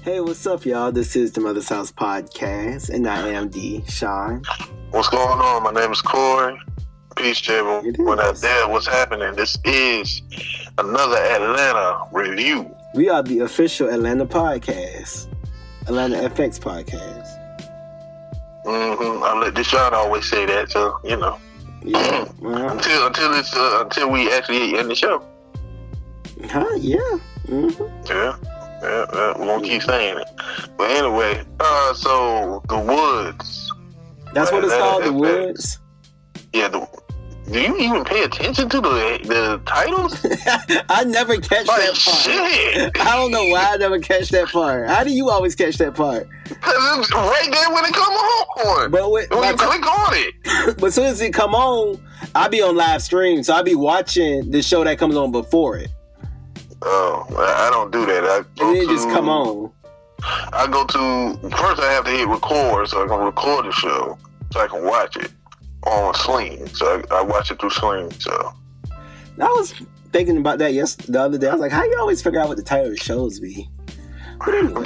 Hey, what's up, y'all? This is the Mother's House Podcast, and I am D. Sean. What's going on? My name is Corey. Peace, Jim. When out there, what's happening? This is another Atlanta review. We are the official Atlanta podcast, Atlanta FX podcast. I let Deshaun always say that, so you know. Yeah. Well, until we actually end the show. Yeah. Yeah. We won't keep saying it. But anyway, so The Woods. That's what it's called, The FX. Woods? Yeah, do you even pay attention to the titles? I never catch that part. Shit. I don't know why I never catch that part. How do you always catch that part? Because it's right there when it come on. But when you click on it. But as soon as it come on, I be on live stream, so I be watching the show that comes on before it. Oh, I don't do that. And then just come on. First I have to hit record so I can record the show so I can watch it on Sling. So I watch it through Sling. So I was thinking about that the other day. I was like, how you always figure out what the title of the shows be? But anyway.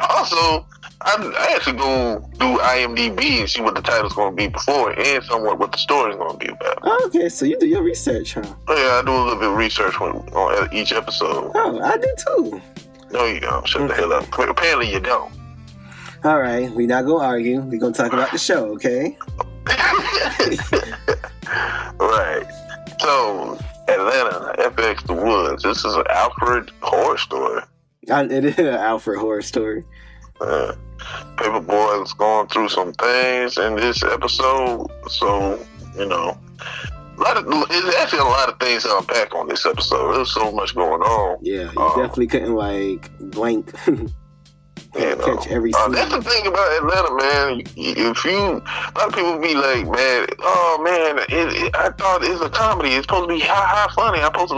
Also, I actually go do IMDb and see what the title's going to be before and somewhat what the story's going to be about. Oh, okay, so you do your research, huh? Oh, yeah, I do a little bit of research on each episode. Oh, I do too. No, you don't. Shut the hell up. Apparently you don't. All right, we're not going to argue. We're going to talk about the show, okay? Right. So, Atlanta, FX The Woods. This is an Alfred horror story. It is an Alfred horror story. Paperboy is going through some things in this episode, so you know, it's actually a lot of things to unpack on this episode. There's so much going on. Yeah, you definitely couldn't blank. Catch every scene. That's the thing about Atlanta, man. If a lot of people be like, man, oh man, I thought it's a comedy. It's supposed to be high funny. I'm supposed to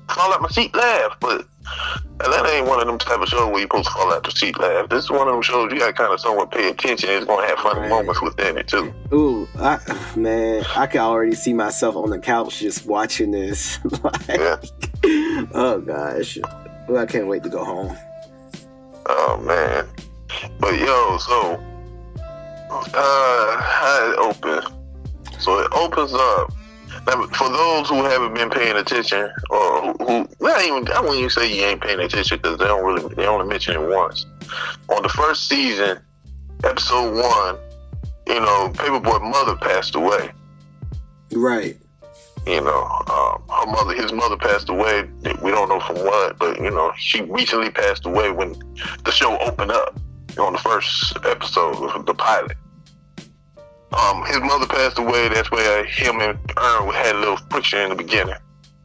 fall out my seat, laugh, but Atlanta ain't one of them type of shows where you're supposed to fall out your seat, laugh. This is one of them shows you got to kind of somewhat pay attention. It's going to have funny moments within it too. Ooh, I can already see myself on the couch just watching this. Oh gosh, well, I can't wait to go home. Oh man, but so how it opens? So it opens up. Now, for those who haven't been paying attention, or I wouldn't even say you ain't paying attention because they only mention it once. On the first season, episode 1, Paperboy's mother passed away. Right. His mother passed away. We don't know from what, but she recently passed away when the show opened up on the first episode of the pilot. His mother passed away. That's where him and Ern had a little friction in the beginning,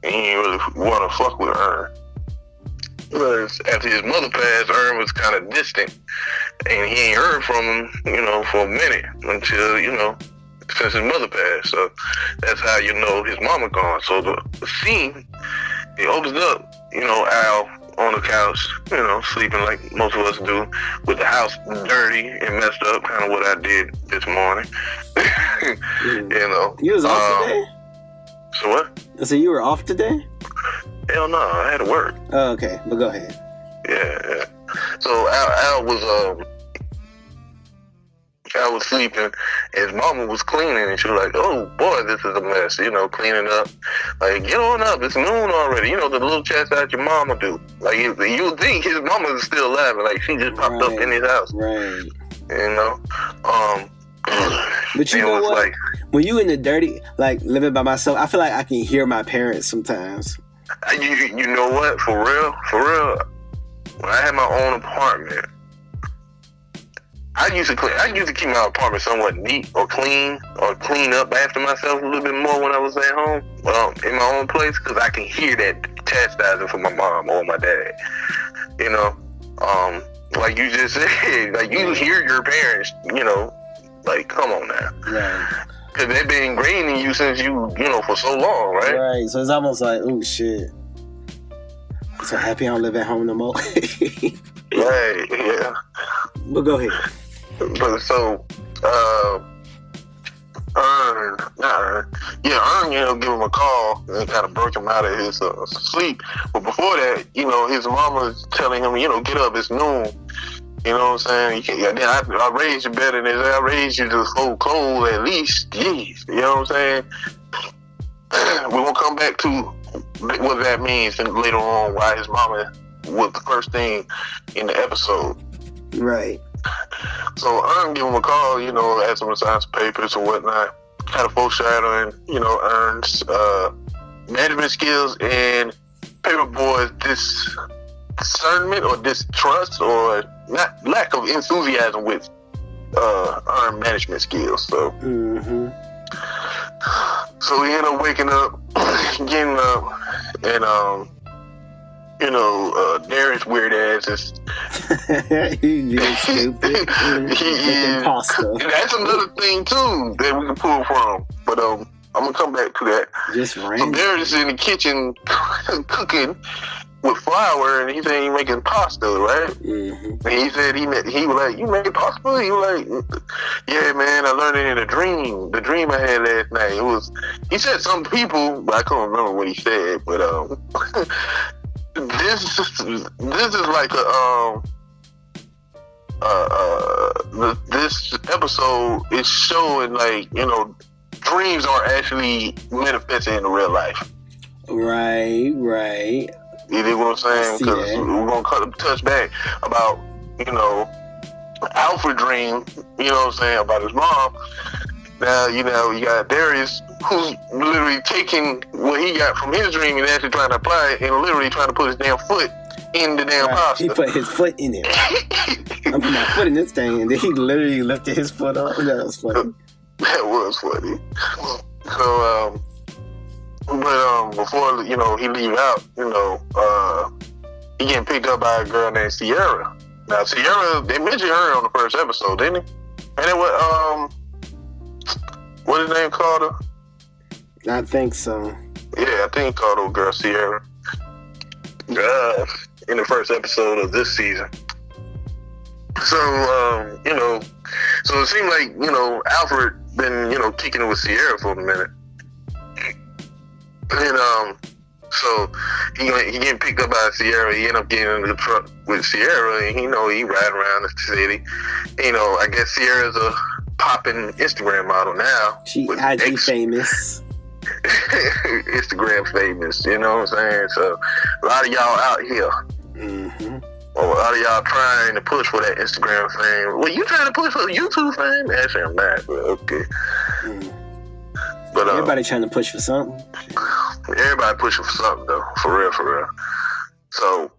and he didn't really want to fuck with Ern. Because after his mother passed, Ern was kind of distant, and he ain't heard from him, for a minute until since his mother passed. So that's how his mama gone. So the scene, it opens up, Al on the couch, sleeping like most of us do, with the house dirty and messed up, kind of what I did this morning. You was off today? So what? So you were off today? Hell no, I had to work. Oh, okay, but go ahead. Yeah. So Al was sleeping, and his mama was cleaning, and she was like, oh boy, this is a mess, cleaning up. Like, get on up, it's noon already. The little chats that your mama do. Like, you would think his mama is still alive, and like, she just popped up in his house. Right. But you know what? When you in the dirty, like, living by myself, I feel like I can hear my parents sometimes. You know what? For real, when I had my own apartment, I used to keep my apartment somewhat neat or clean up after myself a little bit more when I was at home, in my own place, because I can hear that chastising from my mom or my dad. Like you just said, like you hear your parents, like, come on now. Right. Because they've been ingrained in you since for so long, right? Right. So it's almost like, oh shit, I'm so happy I don't live at home no more. Right. Yeah. But go ahead. But so, Ern not Ern. Yeah, Ern, give him a call and kind of broke him out of his sleep. But before that, his mama's telling him, get up, it's noon. You know what I'm saying? I raised you better than this. I raised you to fold clothes at least. Jeez. You know what I'm saying? We're going to come back to what that means and later on why his mama was the first thing in the episode. Right. So Ern give him a call, ask him to sign some papers or whatnot. Kind of foreshadowing, Ern's management skills and Paperboy's discernment or distrust or not lack of enthusiasm with Ern management skills. So, so he ended up waking up, getting up, and Darius weird ass is he's stupid. He is. That's another thing too that we can pull from. But I'm gonna come back to that. Just random. So Darius is in the kitchen cooking with flour, and he said he making pasta, right? And he said he was like, "You made pasta?" He was like, "Yeah, man, I learned it in a dream. The dream I had last night. It was." He said some people, but I can't remember what he said. But this is like this episode is showing like dreams are actually manifesting in real life. Right. You know what I'm saying? Because we're gonna touch back about Alfred dream. You know what I'm saying about his mom. Now you got Darius who's literally taking what he got from his dream and actually trying to apply it and literally trying to put his damn foot in the damn pasta. He put his foot in it. I put my foot in this thing, and then he literally lifted his foot up. That was funny. That was funny. So, but before he leave out, he getting picked up by a girl named Sierra. Now Sierra, they mentioned her on the first episode, didn't they? And it was what his name called her? I think so. Yeah, I think he called old girl Sierra. In the first episode of this season. So, so it seemed like, Alfred been, kicking it with Sierra for a minute. And, so he getting picked up by Sierra. He ended up getting in the truck with Sierra, and he ride around the city. I guess Sierra's a popping Instagram model now. She IG famous. Instagram famous, you know what I'm saying? So a lot of y'all out here. Or a lot of y'all trying to push for that Instagram fame. Well, you trying to push for YouTube fame? Actually, I'm not, but okay. But everybody trying to push for something. Everybody pushing for something though, for real. So,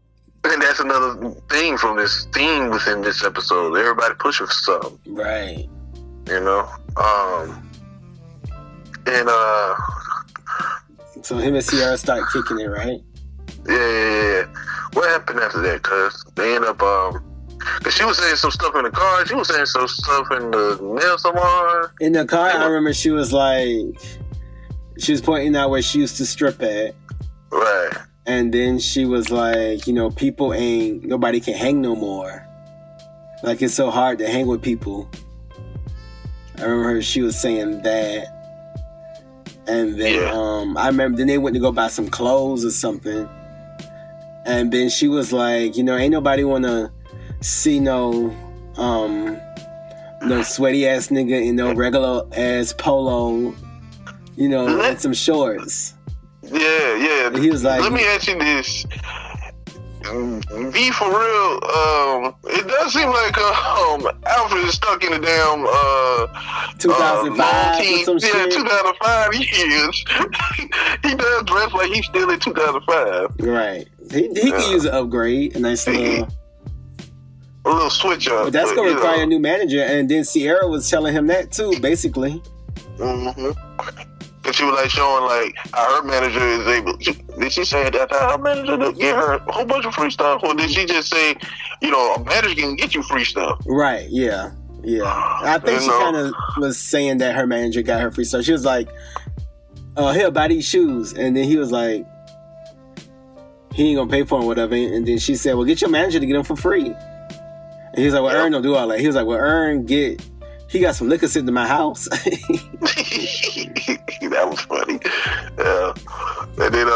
and that's another thing from this theme within this episode. Everybody pushing for something, right? So him and Sierra start kicking it, right? Yeah. What happened after that? Cause they end up, cause she was saying some stuff in the car. She was saying some stuff in the nail salon. In the car, I remember she was pointing out where she used to strip at. Right. And then she was like, nobody can hang no more. Like, it's so hard to hang with people. I remember she was saying that. And then, I remember then they went to go buy some clothes or something. And then she was like, ain't nobody want to see no sweaty ass nigga in no regular ass polo, and some shorts. Yeah. And he was like, let me ask you this. Be for real, it does seem like Alfred is stuck in the damn 2005 2005 years. He does dress like he's still in 2005. Right. He could use an upgrade, a nice little switch up. But that's gonna require a new manager, and then Sierra was telling him that too, basically. And she was showing how her manager is able. Did she say that her manager to get her a whole bunch of free stuff, or did she just say, a manager can get you free stuff? Right. Yeah. I think she kind of was saying that her manager got her free stuff. She was like, "Here, buy these shoes," and then he was like, "He ain't gonna pay for them, whatever." And then she said, "Well, get your manager to get them for free." And he was like, "Well, Ern don't do all that." He was like, "Well, Ern get he got some liquor sitting in my house. That was funny. Yeah. And then,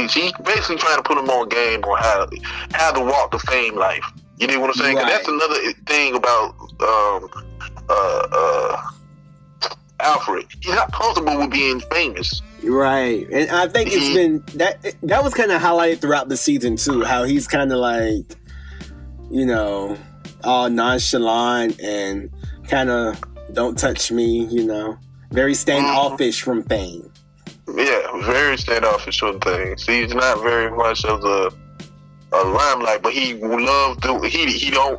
she's basically trying to put him on game on how to walk the fame life. You know what I'm saying? 'Cause Right. that's another thing about Alfred. He's not comfortable with being famous. Right. And I think it's been that was kind of highlighted throughout the season too, how he's kind of like, all nonchalant and kind of don't touch me, very standoffish from fame. Yeah, very standoffish on things. He's not very much of a limelight, but he loves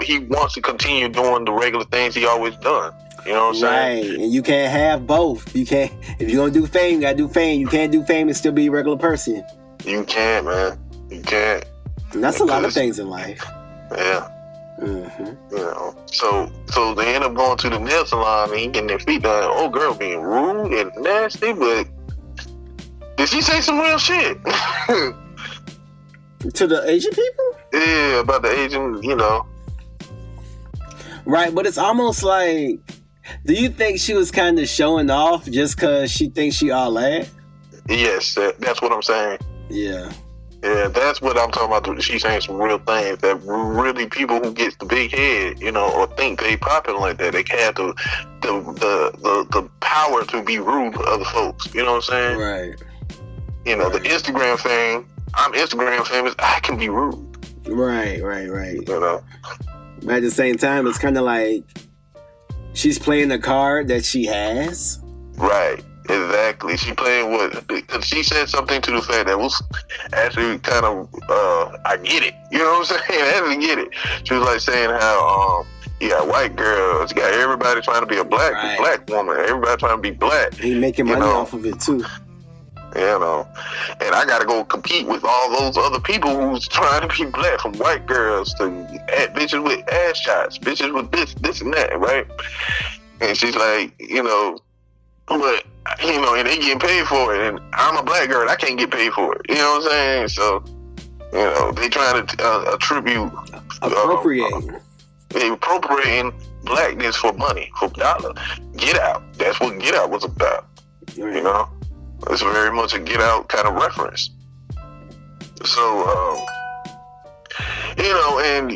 he wants to continue doing the regular things he always done. You know what I'm saying? Right, and you can't have both. You can't, if you're gonna do fame, you gotta do fame. You can't do fame and still be a regular person. You can't, man. You can't. And that's a lot of things in life. Yeah. Mm-hmm. So they end up going to the nail salon and he getting their feet done. Old girl being rude and nasty, but did she say some real shit? To the Asian people? Yeah, about the Asian, Right, but it's almost like, do you think she was kind of showing off just because she thinks she all that? Yes, that's what I'm saying. Yeah. Yeah, that's what I'm talking about. She's saying some real things that really people who get the big head, or think they popular like that, they have the power to be rude to other folks. You know what I'm saying? Right. The Instagram thing. I'm Instagram famous. I can be rude. Right. But at the same time, it's kind of like she's playing the card that she has. Right. Exactly. She playing because she said something to the fact that was actually kind of, I get it. You know what I'm saying? I didn't get it. She was like saying how, you got white girls, you got everybody trying to be a black woman, everybody trying to be black. He making money off of it too. And I gotta go compete with all those other people who's trying to be black, from white girls to bitches with ass shots, bitches with this and that, right? And she's like, but and they getting paid for it, and I'm a black girl, I can't get paid for it. You know what I'm saying? So, they trying to appropriating blackness for money, for dollar. Get Out. That's what Get Out was about. Right. It's very much a Get Out kind of reference. So, and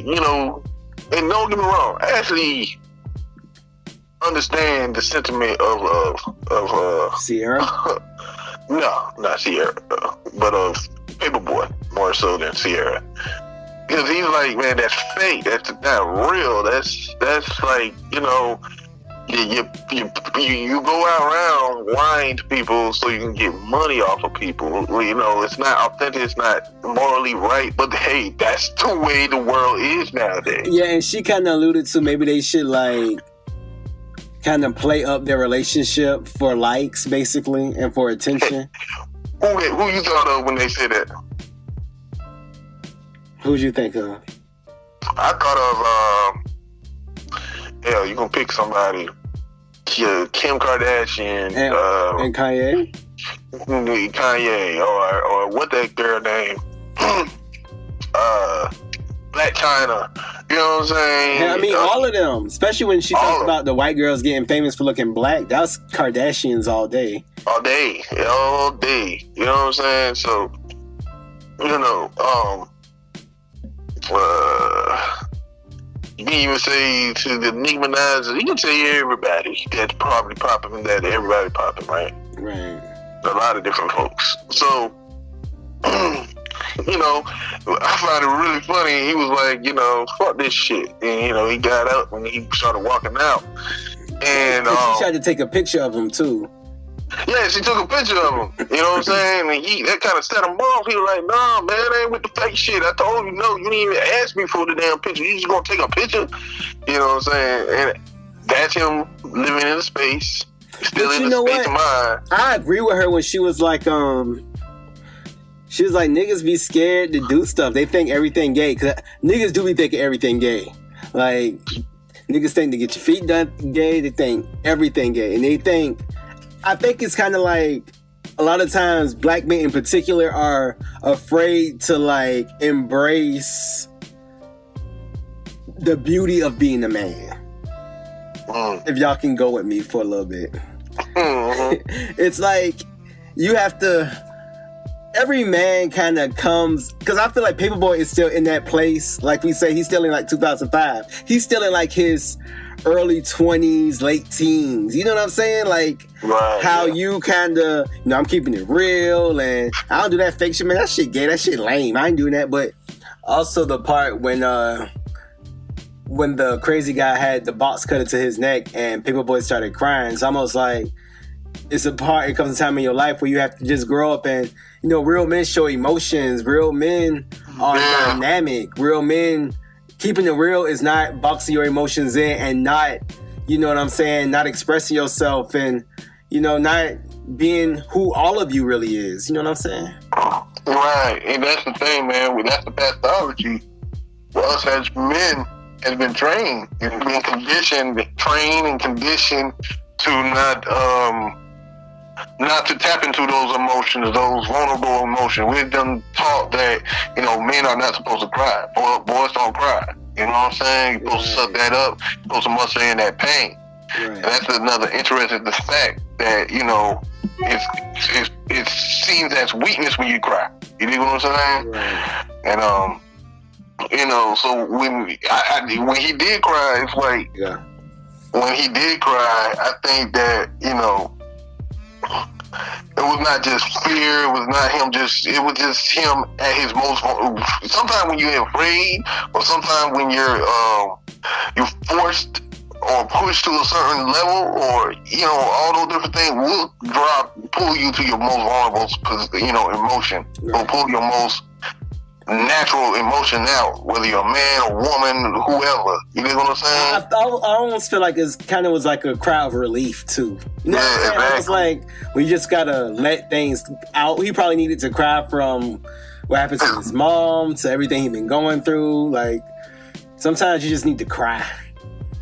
don't get me wrong, I actually understand the sentiment of Sierra? No, not Sierra, but of Paperboy more so than Sierra. Because he's like, man, that's fake. That's not real. That's like, you go out around lying to people so you can get money off of people. It's not authentic. It's not morally right. But hey, that's the way the world is nowadays. Yeah, and she kind of alluded to maybe they should kind of play up their relationship for likes, basically, and for attention. Who you thought of when they said that? Who'd you think of? I thought of, you gonna pick somebody. Kim Kardashian. And Kanye? Kanye, or what that girl name? Black China. You know what I'm saying? Yeah, I mean, all of them. Especially when she talked about the white girls getting famous for looking black. That was Kardashians all day. All day. You know what I'm saying? So, you can even say to the Nicki Minaj, you can say everybody that's probably popping, that everybody popping, right? Right. A lot of different folks. So, I find it really funny. He was like, fuck this shit. And, he got up and he started walking out. And she tried to take a picture of him, too. Yeah, she took a picture of him. You know what I'm saying? And that kind of set him off. He was like, nah, man, I ain't with the fake shit. I told you, no, you didn't even ask me for the damn picture. You just gonna take a picture? You know what I'm saying? And that's him living in the space, still in the space of mind. I agree with her when she was like, niggas be scared to do stuff. They think everything gay. Cause niggas do be thinking everything gay. Like, niggas think to get your feet done gay. They think everything gay. And I think it's kind of like a lot of times black men in particular are afraid to embrace the beauty of being a man. If y'all can go with me for a little bit. Mm-hmm. It's like you have to. Every man kind of comes, because I feel like Paperboy is still in that place. Like we say, he's still in like 2005. He's still in like his early 20s, late teens. You know what I'm saying? Like how you kind of, I'm keeping it real, and I don't do that fake shit, man. That shit gay. That shit lame. I ain't doing that. But also the part when the crazy guy had the box cut into his neck and Paperboy started crying. It's almost like it comes a time in your life where you have to just grow up and, real men show emotions. Real men are dynamic. Real men, keeping it real is not boxing your emotions in and not, not expressing yourself and, not being who all of you really is. You know what I'm saying? Right. And that's the thing, man. That's the pathology. For us as men has been trained and been trained and conditioned to not to tap into those emotions, those vulnerable emotions. We've been taught that, men are not supposed to cry. Boys don't cry. You know what I'm saying? You're supposed to suck that up. You're supposed to muster in that pain. Right. And that's another interesting fact that, it seems as weakness when you cry. You know what I'm saying? Right. And, so when he did cry, it's like, when he did cry, I think that, it was not just fear. It was not him. It was just him at his most. Sometimes when you're afraid, or sometimes when you're forced or pushed to a certain level, or all those different things will pull you to your most vulnerable, emotion, or pull your most natural emotion out, whether you're a man or woman, whoever. You know what I'm saying? I almost feel like it's kind of was like a cry of relief too. You know what I'm saying? Exactly. It's like we just gotta let things out. He probably needed to cry from what happened to his mom to everything he's been going through. Like sometimes you just need to cry.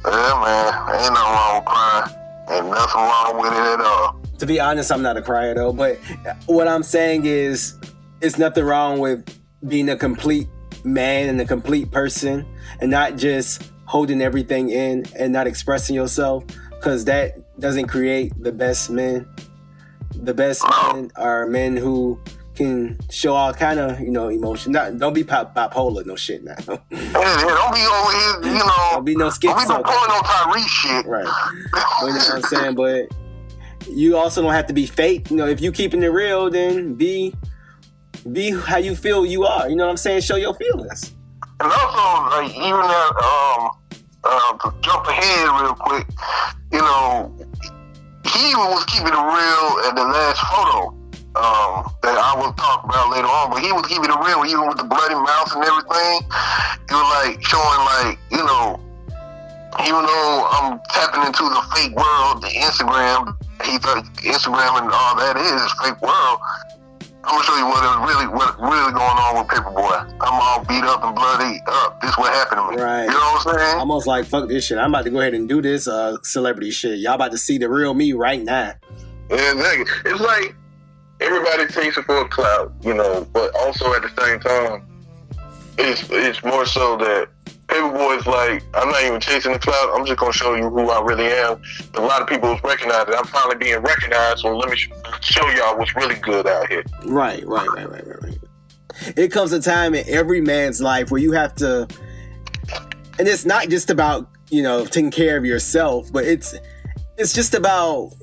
Yeah, man. Ain't nothing wrong with crying. Ain't nothing wrong with it at all. To be honest, I'm not a crier though. But what I'm saying is, it's nothing wrong with being a complete man and a complete person and not just holding everything in and not expressing yourself, because that doesn't create the best men. The best men are men who can show all kind of, emotion. Don't be bipolar, no shit now. Don't be over here, Don't be no schizo. Don't be no Tyrese shit. Right. But you know what I'm saying? But you also don't have to be fake. If you keeping it real, then be how you feel you are. You know what I'm saying? Show your feelings. And also, like, even to jump ahead real quick, he was keeping it real at the last photo that I will talk about later on, but he was keeping it real even with the bloody mouth and everything. He was like showing, like, even though I'm tapping into the fake world, the Instagram, he thought Instagram and all that is fake world. I'm gonna show you what really going on with Paperboy. I'm all beat up and bloody up. This what happened to me. Right. You know what I'm saying? Almost like, fuck this shit. I'm about to go ahead and do this celebrity shit. Y'all about to see the real me right now. Yeah, exactly. It's like everybody takes it for a clout, but also at the same time, it's more so that Paperboy's like, I'm not even chasing the clout. I'm just gonna show you who I really am. A lot of people recognize it. I'm finally being recognized, so let me show y'all what's really good out here. Right. It comes a time in every man's life where you have to, and it's not just about taking care of yourself, but it's just about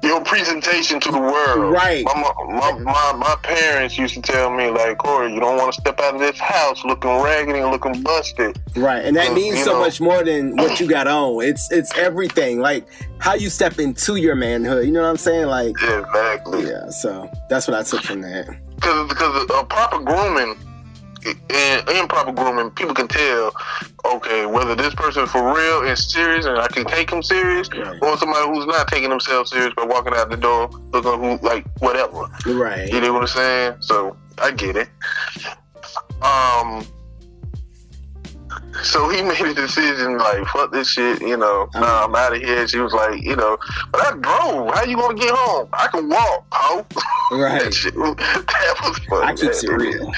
your presentation to the world. Right. My parents used to tell me, like, Corey, you don't want to step out of this house looking raggedy and looking busted. Right. And that means so much more than what you got on. It's everything. Like how you step into your manhood. You know what I'm saying? Like, yeah, exactly. Yeah. So that's what I took from that. Because proper grooming, and improper grooming, people can tell, okay, whether this person for real is serious and I can take him serious, right, or somebody who's not taking themselves serious by walking out the door looking like whatever. Right. You know what I'm saying? So I get it. So he made a decision like, fuck this shit, I'm out of here. She was like, but I drove. How you gonna get home? I can walk, ho. Right. that was funny. I keep it real.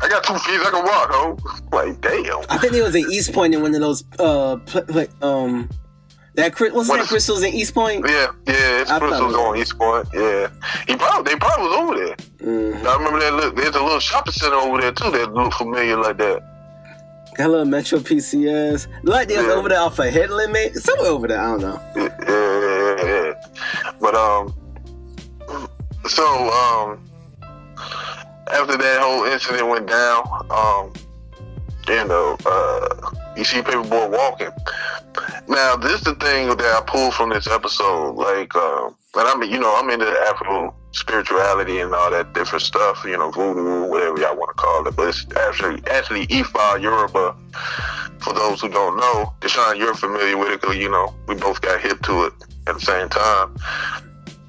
I got 2 feet. I can walk, ho. Like, damn. I think it was in East Point in one of those what's that crystals in East Point? Yeah, it's crystals on East Point. Yeah, they probably was over there. Mm-hmm. I remember that. There's a little shopping center over there too that looked familiar like that. Got a little Metro PCS. Like they was over there off of Headland, maybe somewhere over there. I don't know. Yeah. But after that whole incident went down, you see Paperboy walking. Now, this is the thing that I pulled from this episode. Like, and I'm into Afro spirituality and all that different stuff, voodoo, whatever y'all want to call it. But it's actually Ifa, Yoruba, for those who don't know. Deshaun, you're familiar with it because, we both got hip to it at the same time.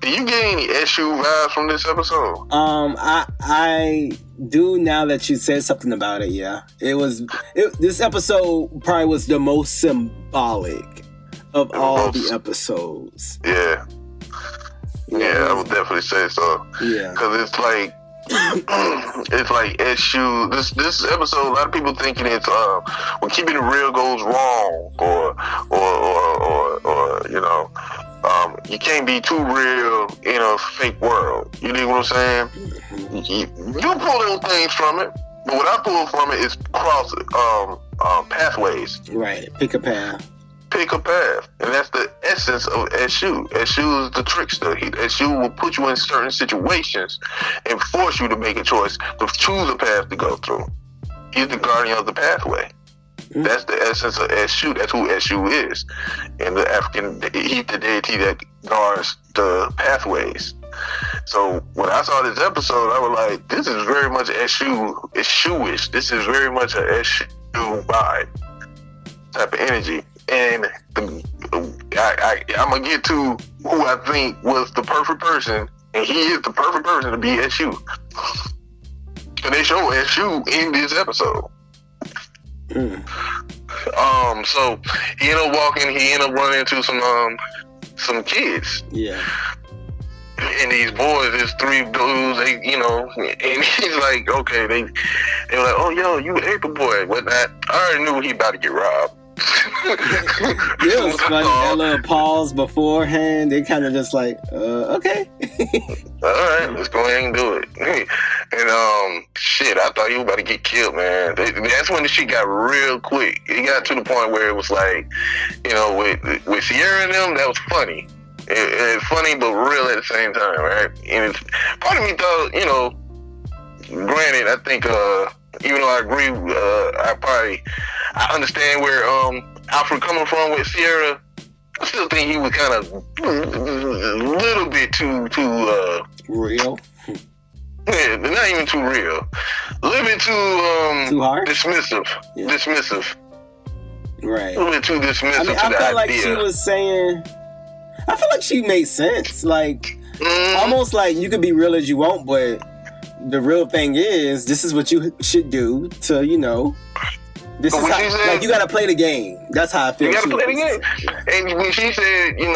Did you get any Eshu vibes from this episode? I do now that you said something about it. Yeah, this episode probably was the most symbolic of all the episodes. Yeah, I would definitely say so. Yeah, because it's like Eshu. This episode, a lot of people thinking it's when keeping it real goes wrong, or you can't be too real in a fake world. You know what I'm saying? You pull those things from it, but what I pull from it is cross pathways. Right. Pick a path. And that's the essence of Eshu. Eshu is the trickster. Eshu will put you in certain situations and force you to make a choice to choose a path to go through. He's the guardian of the pathway. Mm-hmm. That's the essence of Eshu. That's who Eshu is. And the African, he's the deity that guards the pathways. So when I saw this episode, I was like, this is very much Eshu-ish. This is very much an Eshu vibe type of energy. And I'm going to get to who I think was the perfect person, and he is the perfect person to be Eshu. And they show Eshu in this episode. So he ended up walking. He ended up running into some kids. Yeah. And these boys, there's 3 dudes. And he's like, okay, they were like, oh, yo, you April boy, whatnot. I already knew he about to get robbed. It was funny. That little pause beforehand, they kind of just like, okay. All right, let's go ahead and do it. And shit, I thought he was about to get killed, man. That's when the shit got real quick. It got to the point where it was like, with Sierra and them, that was funny. It's funny but real at the same time, right? And part of me thought, granted, I think even though I agree, I understand where Alfred coming from with Sierra. I still think he was kind of a little bit too real. Yeah, not even too real. A little bit too hard? Dismissive. Yeah. Dismissive. Right. A little bit too dismissive to the idea. I felt like she was saying. I feel like she made sense. Like almost like you can be real as you want, but the real thing is this is what you should do to This is how, like, you gotta play the game. That's how I feel. You gotta play the game. And when she said, you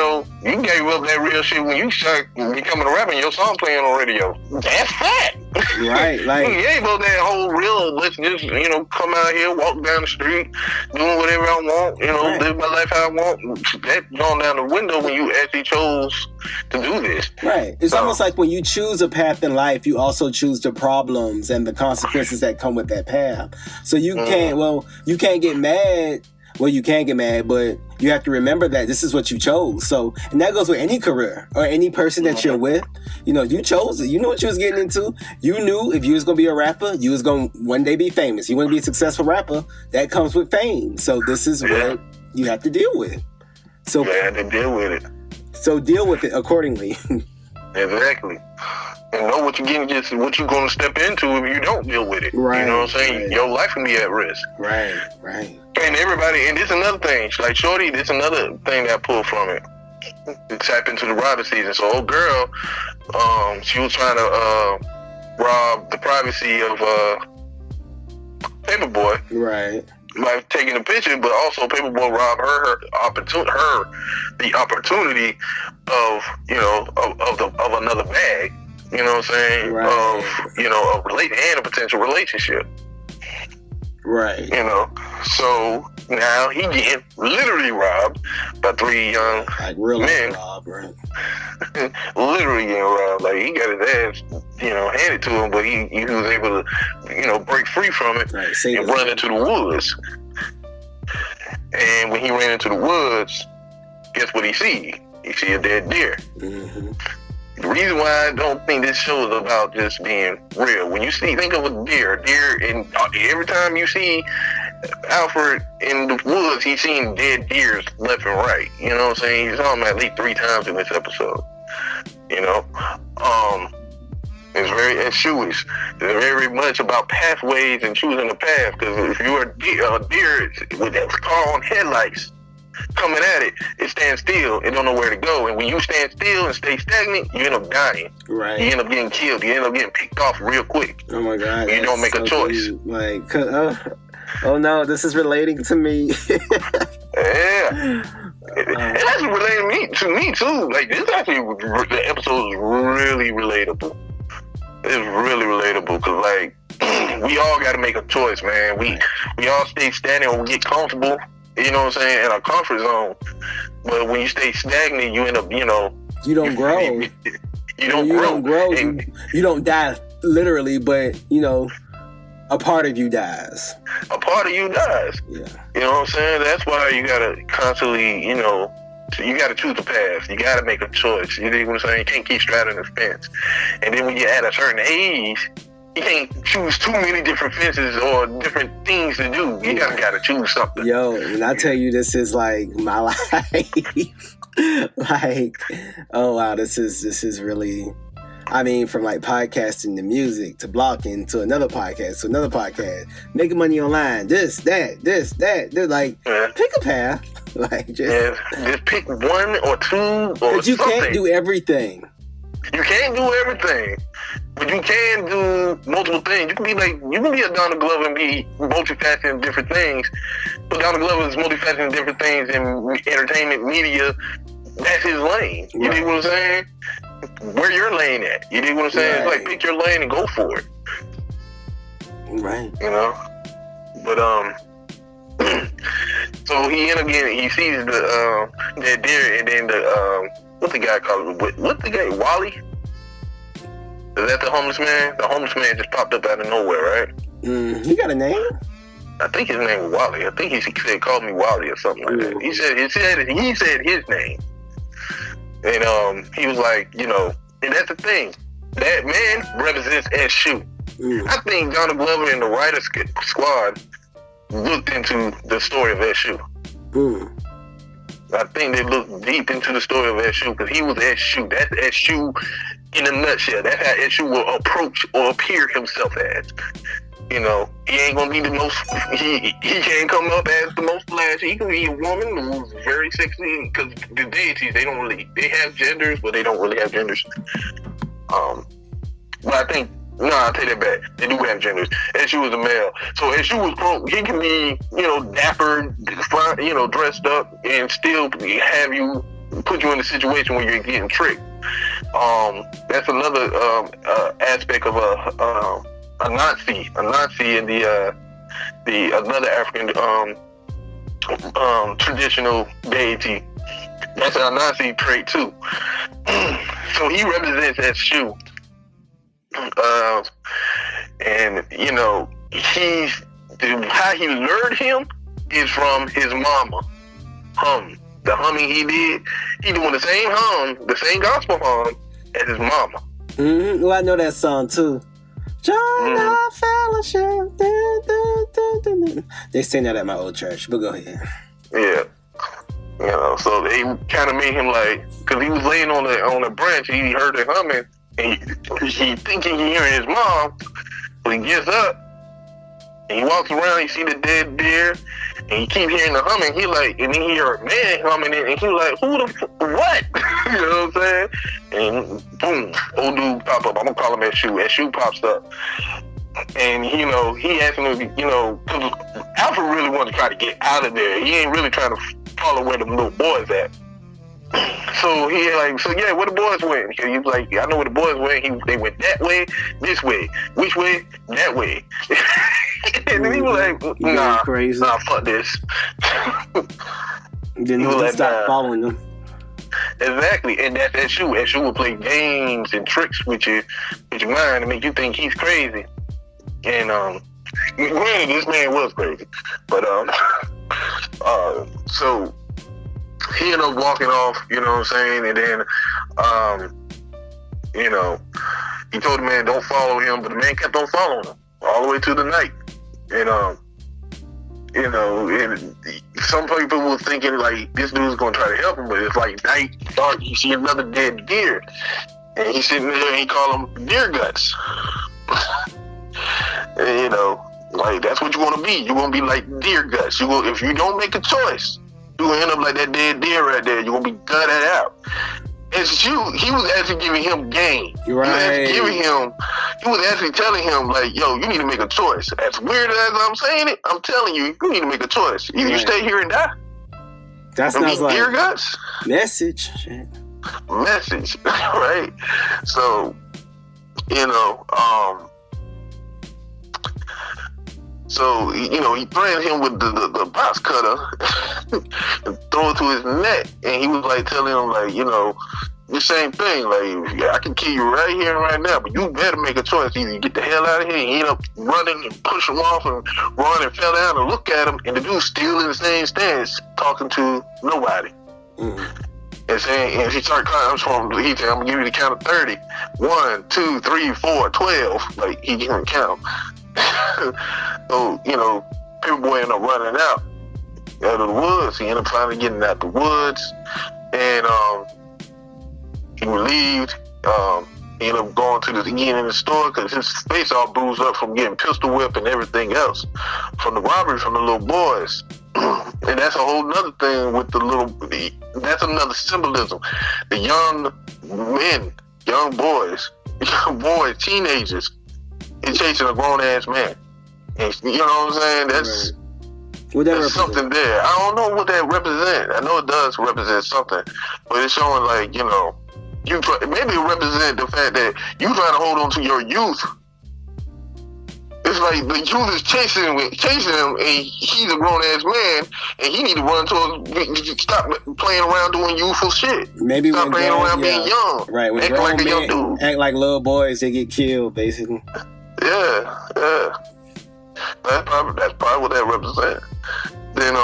gave up that real shit when you started becoming a rapper and your song playing on radio. That's fact. Right, like you gave up that whole real, let's just, come out here, walk down the street, doing whatever I want, right. Live my life how I want. That going down the window when you actually chose to do this. Right. It's almost like when you choose a path in life, you also choose the problems and the consequences that come with that path. So you can't get mad. Well, you can get mad, but you have to remember that this is what you chose. So, and that goes with any career or any person that you're with. You chose it. You knew what you was getting into. You knew if you was going to be a rapper, you was going to one day be famous. You want to be a successful rapper, that comes with fame. So this is what you have to deal with. So you have to deal with it. So deal with it accordingly. Exactly. And know what you're getting, just what you're going to step into if you don't deal with it. Right. You know what I'm saying? Right. Your life can be at risk. Right. And everybody, and this is another thing. Like Shorty, this is another thing that I pulled from it. It tapped into the robbing season. So old girl, she was trying to rob the privacy of Paperboy. Right. By taking a picture, but also Paperboy robbed her the opportunity of another bag. You know what I'm saying? Right. Of a potential relationship. Right. So now he getting literally robbed by three young men. Robbed, right? Literally getting robbed. Like, he got his ass, handed to him, but he was able to, break free from it, right, and run into the woods. And when he ran into the woods, guess what he see? He see a dead deer. Mm-hmm. The reason why I don't think this show is about just being real. When you think of a deer, and every time you see Alfred in the woods, he's seeing dead deers left and right. You know what I'm saying? He's on at least 3 times in this episode. It's Shoeish. It's very much about pathways and choosing a path. Because if you're a deer with that car on headlights coming at it, it stands still and don't know where to go. And when you stand still and stay stagnant, you end up dying. Right. You end up getting killed. You end up getting picked off real quick. Oh my God. You don't make a choice. Deep. Like, oh no, this is relating to me. Yeah. And that's relating to me too. Like, this actually, the episode is really relatable. It's really relatable because, like, we all got to make a choice, man. We all stay stagnant or we get comfortable, you know what I'm saying, in our comfort zone. But when you stay stagnant, you end up, you don't grow. You don't grow. You don't die literally, but, a part of you dies. A part of you dies. Yeah. You know what I'm saying? That's why you got to constantly, you got to choose a path. You got to make a choice. You know what I'm saying? You can't keep straddling the fence. And then when you're at a certain age, you can't choose too many different fences or different things to do. You got to choose something. Yo, when I tell you this is like my life, like, oh wow, this is really, I mean, from like podcasting to music to blogging to another podcast, making money online, this, that, like, pick a path. Like, just pick one or two or but you something. Can't do everything. You can't do everything, but you can do multiple things. You can be a Donald Glover and be multifaceted in different things. But Donald Glover is multifaceted in different things in entertainment, media. That's his lane. You know what I'm saying? Where your lane at? You know what I'm saying? Right. It's like, pick your lane and go for it. Right. But so he sees that deer, and then what's the guy called? What's the guy? Wally? Is that the homeless man? The homeless man just popped up out of nowhere, right? He got a name? I think his name was Wally. I think he said, "Call me Wally" or something like that. He said his name, and he was like, and that's the thing. That man represents SU. I think Donald Glover and the writer squad looked into the story of SU. I think they looked deep into the story of SU because he was SU. That's SU in a nutshell. That's how SU will approach or appear himself as. He ain't gonna be the most. He can't come up as the most flashy. He can be a woman who's very sexy because the deities they have genders, but they don't really have genders. But I think. No, I'll take that back. They do have genders. SU was a male. So SU was he can be, dapper, dressed up, and still have you, put you in a situation where you're getting tricked. That's another aspect of a Nazi. A Nazi in the another African traditional deity. That's a Nazi trait too. So he represents SU. And how he lured him is from his mama. The humming he did, he doing the same hum, the same gospel hum as his mama. Well, I know that song too. Join our fellowship. They sing that at my old church, but go ahead. Yeah. So they kind of made him because he was laying on a branch, he heard it humming. And he thinking he hearing his mom, but he gets up and he walks around. He see the dead deer, and he keep hearing the humming. And then he hear a man humming it, and he like, who the what? You know what I'm saying? And boom, old dude pop up. I'm gonna call him SU. SU pops up, and he asking him, because Alfred really wanted to try to get out of there. He ain't really trying to follow where the little boys at. So he yeah, where the boys went? He was like, I know where the boys went. They went that way, this way, which way, that way. And he was like, nah, crazy. nah, fuck this. Then he stopped following them. Exactly, and that's that shoe. And shoe will play games and tricks with your mind to make you think he's crazy. And granted, this man was crazy, but so he ended up walking off. You know what I'm saying? And then you know, he told the man don't follow him, but the man kept on following him all the way to the night. And you know, and some people were thinking like this dude's gonna try to help him, but it's like night, dark. You see another dead deer, and he's sitting there, and he called him deer guts. And, you know, like that's what you want to be. You want to be like deer guts. You if you don't make a choice, you gonna end up like that dead deer right there. You are gonna be gutted out. As he was actually giving him game. Right. He was actually telling him, like, yo, you need to make a choice. As weird as I'm saying it, I'm telling you, you need to make a choice. Either you stay here and die. That sounds like deer guts. Message, right? So, you know, so, you know, he threatened him with the box cutter and throw it to his neck. And he was like telling him, like, you know, the same thing. Like, I can kill you right here and right now, but you better make a choice. Either you get the hell out of here and he ended up running and push him off and run and fell down and look at him. And the dude still in the same stance, talking to nobody. Mm-hmm. And saying, and he started counting. He said, I'm going to give you the count of 30. 1, 2, 3, 4, 12. Like, he didn't count. So, you know, people ended up running out of the woods. He ended up finally getting out the woods, and he relieved. He ended up going to again in the store because his face all bruised up from getting pistol whipped and everything else from the robbery from the little boys. And that's a whole nother thing with that's another symbolism. The young men, young boys, teenagers, is chasing a grown ass man. And you know what I'm saying? That's something there. I don't know what that represents. I know it does represent something, but it's showing like, you know, maybe it represents the fact that you trying to hold on to your youth. It's like the youth is chasing him, and he's a grown ass man, and he need to run towards, stop playing around doing youthful shit. Maybe stop playing around being young. Right, when acting like a young dude. Act like little boys, they get killed, basically. Yeah. That's probably what that represents. Then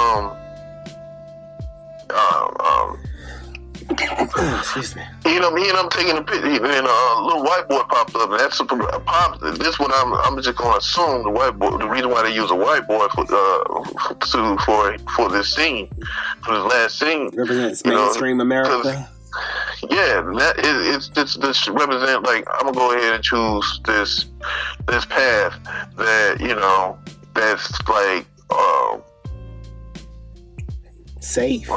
excuse me. He ended up taking a picture, and a little white boy popped up, and that's this one I'm just gonna assume the white boy. The reason why they use a white boy for this scene, for this last scene, represents mainstream America. Yeah, it's this represent, like, I'm gonna go ahead and choose this path that, you know, that's like safe.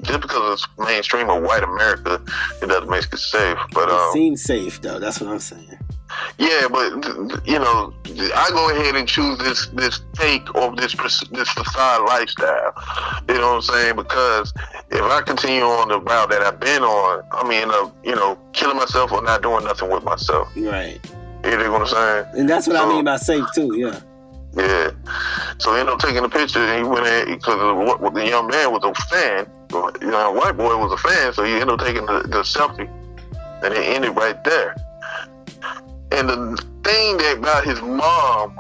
Just because it's mainstream of white America, it doesn't make it safe. But it seems safe though. That's what I'm saying. Yeah, but you know, I go ahead and choose this take of this facade lifestyle. You know what I'm saying? Because if I continue on the route that I've been on, I mean, you know, killing myself or not doing nothing with myself. Right. You know what I'm saying? And that's what I mean by safe too. Yeah. Yeah. So he ended up taking a picture, and he went in because the young man was a fan. You know, white boy was a fan, so he ended up taking the selfie, and it ended right there. And the thing that about his mom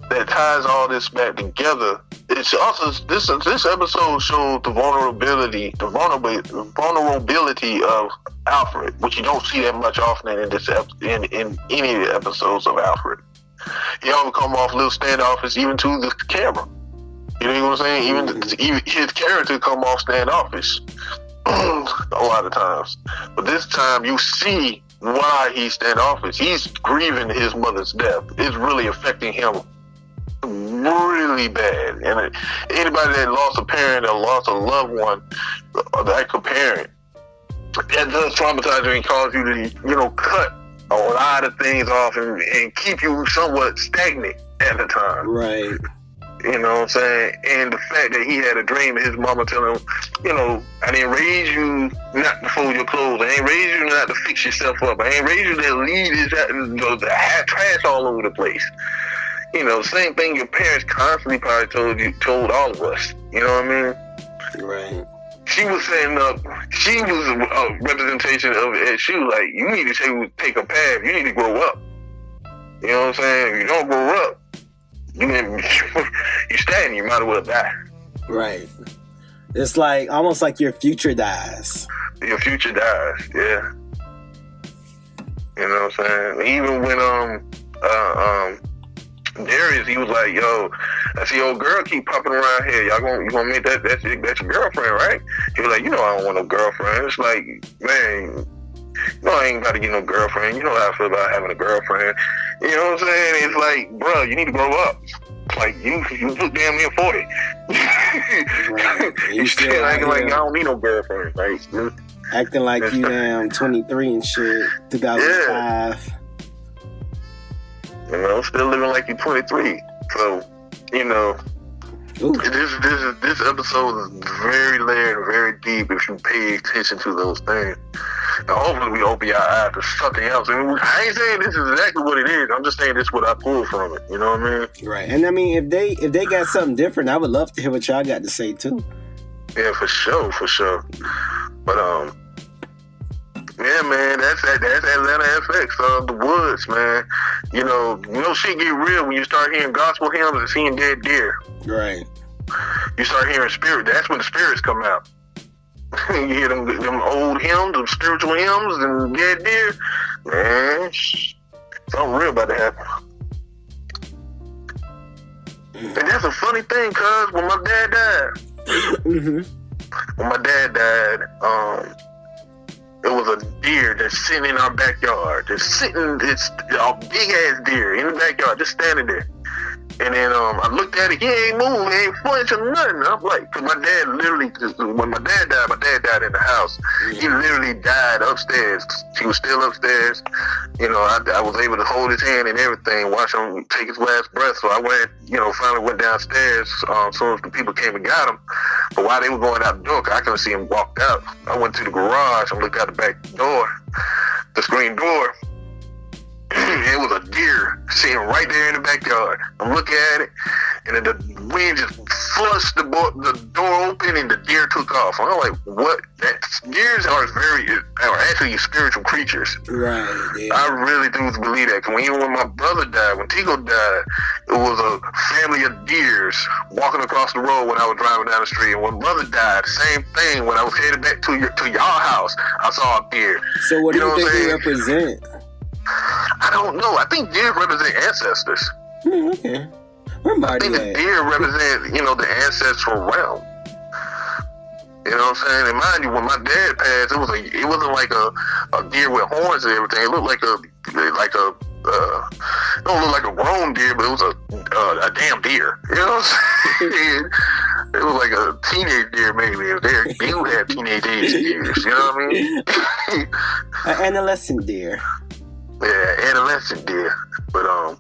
that ties all this back together, it's also this episode showed the vulnerability of Alfred, which you don't see that much often in any of the episodes of Alfred. He always come off a little standoffish, even to the camera. You know what I'm saying? Even his character come off standoffish a lot of times. But this time you see why he's standoffish. He's grieving his mother's death. It's really affecting him really bad. And anybody that lost a parent or lost a loved one, like a parent, that does traumatize you and cause you to, you know, cut a lot of things off and keep you somewhat stagnant at the time. Right. You know what I'm saying? And the fact that he had a dream and his mama telling him, you know, I didn't raise you not to fold your clothes. I ain't raised you not to fix yourself up. I ain't raised you to leave the trash all over the place. Same thing your parents constantly probably told all of us. You know what I mean? Right. She was setting up. She was a representation of it. She was like, "You need to take a path. You need to grow up." You know what I'm saying? If you don't grow up, you stand. You might as well die. Right. It's like almost like your future dies. Your future dies. Yeah. You know what I'm saying? Even when Darius, he was like, "Yo, I see old girl keep popping around here. You gonna make that's your girlfriend, right?" He was like, "I don't want no girlfriend." It's like, man, I ain't about to get no girlfriend. You know how I feel about having a girlfriend. You know what I'm saying? It's like, bro, you need to grow up. Like you look damn near 40. Right. You still acting like I don't need no girlfriend. Like acting like you damn 23 and shit. 2005. Yeah. Still living like you're 23. So, this episode is very layered and very deep if you pay attention to those things. And hopefully we open your eyes to something else. I ain't saying this is exactly what it is. I'm just saying this is what I pulled from it. You know what I mean? Right. And I mean, if they got something different, I would love to hear what y'all got to say too. Yeah, for sure. But yeah, man, that's Atlanta FX, the Woods, man. Shit get real when you start hearing gospel hymns and seeing dead deer. Right. You start hearing spirit. That's when the spirits come out. You hear them old hymns, them spiritual hymns, and dead deer. Man, something real about to happen. And that's a funny thing, cuz when my dad died, it was a deer that's sitting in our backyard. It's a big ass deer in the backyard, just standing there. And then I looked at it, he ain't moving, he ain't flinch or nothing. I'm like, cause my dad literally, when my dad died in the house. He literally died upstairs. He was still upstairs. I was able to hold his hand and everything, watch him take his last breath. So I went, finally went downstairs so the people came and got him. But while they were going out the door, I couldn't see him walk out. I went to the garage and looked out the back door, the screen door. It was a deer sitting right there in the backyard. I'm looking at it, and then the wind just flushed the door open, and the deer took off. I'm like, what? Deers are actually spiritual creatures. Right. Yeah. I really do believe that. Cause even when my brother died, when Tico died, it was a family of deers walking across the road when I was driving down the street. And when brother died, same thing. When I was headed back to y'all house, I saw a deer. So what do you think they represent? I don't know. I think deer represent ancestors. Okay. I think the deer represent, the ancestral realm. You know what I'm saying? And mind you, when my dad passed, it wasn't like a deer with horns and everything. It looked it don't look like a grown deer, but it was a damn deer. You know what I'm saying? It was like a teenage deer, maybe. They would have teenage deers. You know what I mean? An adolescent deer. Yeah, adolescent deer. But I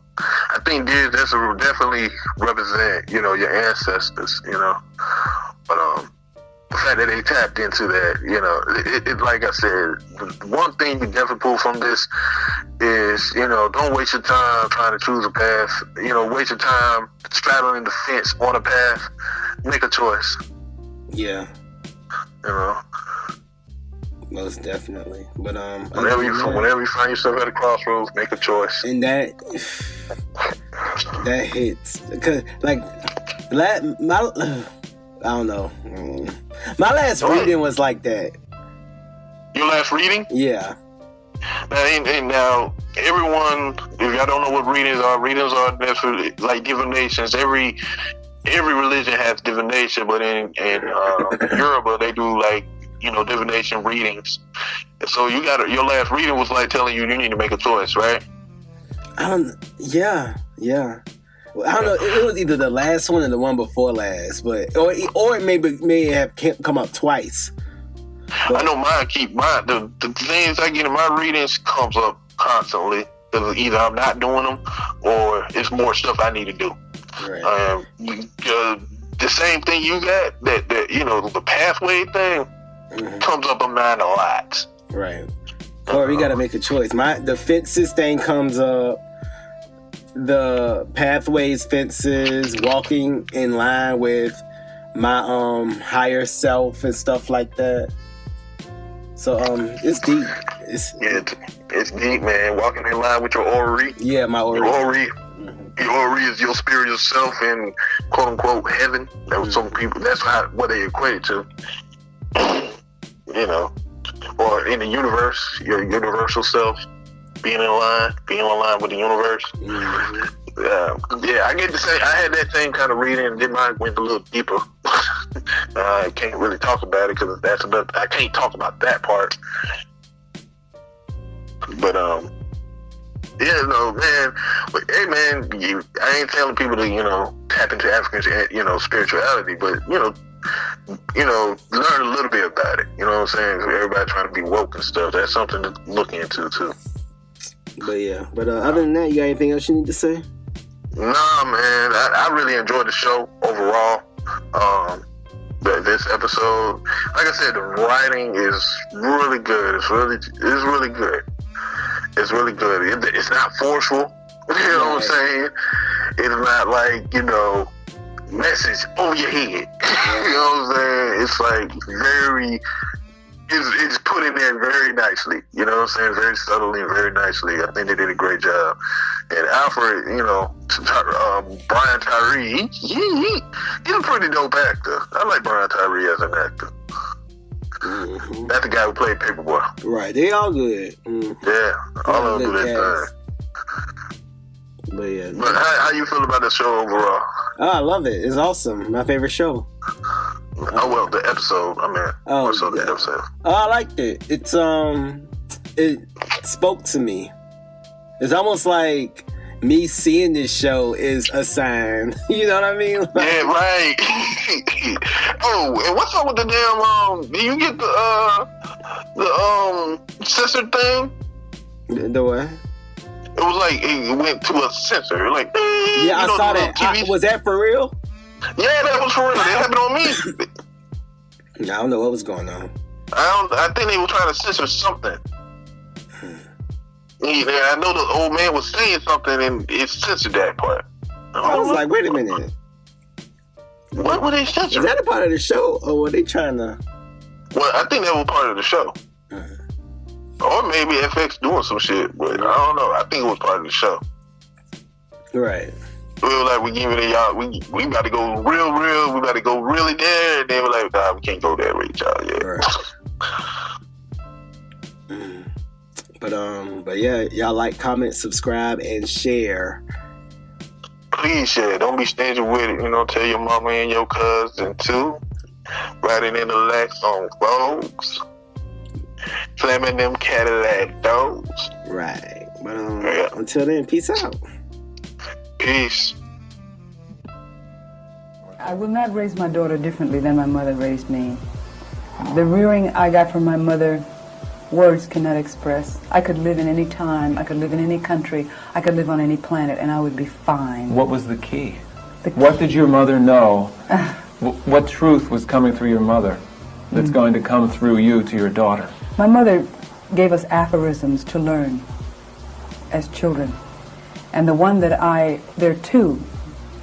think deers definitely represent, your ancestors, But the fact that they tapped into that, it like I said, the one thing you definitely pull from this is, don't waste your time trying to choose a path. Waste your time straddling the fence on a path. Make a choice. Yeah. Most definitely. But whenever you find yourself at a crossroads, make a choice. And that hits, because I don't know. My last reading was like that. Your last reading? Yeah. And now, everyone, if y'all don't know what readings are like divinations. Every religion has divination, but in Yoruba, they do like, divination readings. So your last reading was like telling you need to make a choice, right? Yeah. Well, I don't know. It was either the last one or the one before last, but or it may have come up twice. But I know mine the things I get in my readings comes up constantly. Either I'm not doing them or it's more stuff I need to do. Right. The same thing you got, that the pathway thing comes up on mine a lot. Right. Or you got to make a choice. The fences thing comes up. the pathways, fences, walking in line with my higher self and stuff like that. So it's deep. It's deep, man. Walking in line with your Ori. Yeah, my Ori. Your Ori is your spiritual self in quote unquote heaven. That was some people. That's what they equate to. You know, or in the universe, your universal self, being in line with the universe. I get to say I had that same kind of reading, and then mine went a little deeper. I can't really talk about it because I can't talk about that part. But yeah, no, man. But hey, man, I ain't telling people to tap into African spirituality, but learn a little bit about it. You know what I'm saying? Everybody trying to be woke and stuff. That's something to look into too. But other than that, you got anything else you need to say? Nah, man. I really enjoyed the show overall. This episode, like I said, the writing is really good. It's really good. It's really good. It's not forceful. You know what I'm saying? It's not like, message over your head. You know what I'm saying? It's like it's put in there very nicely. You know what I'm saying? Very subtly and very nicely. I think they did a great job. And Alfred, Brian Tyree, he's a pretty dope actor. I like Brian Tyree as an actor. Mm-hmm. That's the guy who played Paperboy. Right, they all good. Mm-hmm. Yeah, all of them do that thing. But how you feel about the show overall? Oh, I love it. It's awesome. My favorite show. The episode. The episode. I liked it. It spoke to me. It's almost like me seeing this show is a sign. You know what I mean? Yeah, right. Oh, and what's up with the damn? Do you get the censor thing? The what? It was like it went to a censor. Like, yeah, I saw that. Was that for real? Yeah, that was for real. It happened on me. I don't know what was going on. I think they were trying to censor something. Yeah, I know the old man was saying something and it censored that part. I was like, wait a minute. What were they censoring? Is that a part of the show, or were they trying to? Well, I think that was part of the show. Or maybe FX doing some shit, but I don't know. I think it was part of the show. Right. We were like, we giving it y'all. We about to go real. We about to go really there. And they were like, nah, we can't go there with y'all yet. Right. But yeah, y'all like, comment, subscribe, and share. Please share. Don't be stingy with it. Tell your mama and your cousin too. Riding in the Lex on folks. Slamming them Cadillac doors. Right. But until then, peace out. Peace. I will not raise my daughter differently than my mother raised me. The rearing I got from my mother, words cannot express. I could live in any time, I could live in any country, I could live on any planet, and I would be fine. What was the key? What did your mother know? What truth was coming through your mother that's going to come through you to your daughter? My mother gave us aphorisms to learn as children. And there are two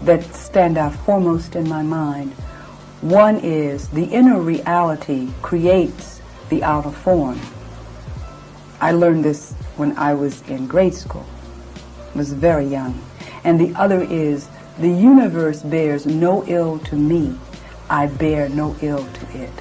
that stand out foremost in my mind. One is, the inner reality creates the outer form. I learned this when I was in grade school. I was very young. And the other is, the universe bears no ill to me. I bear no ill to it.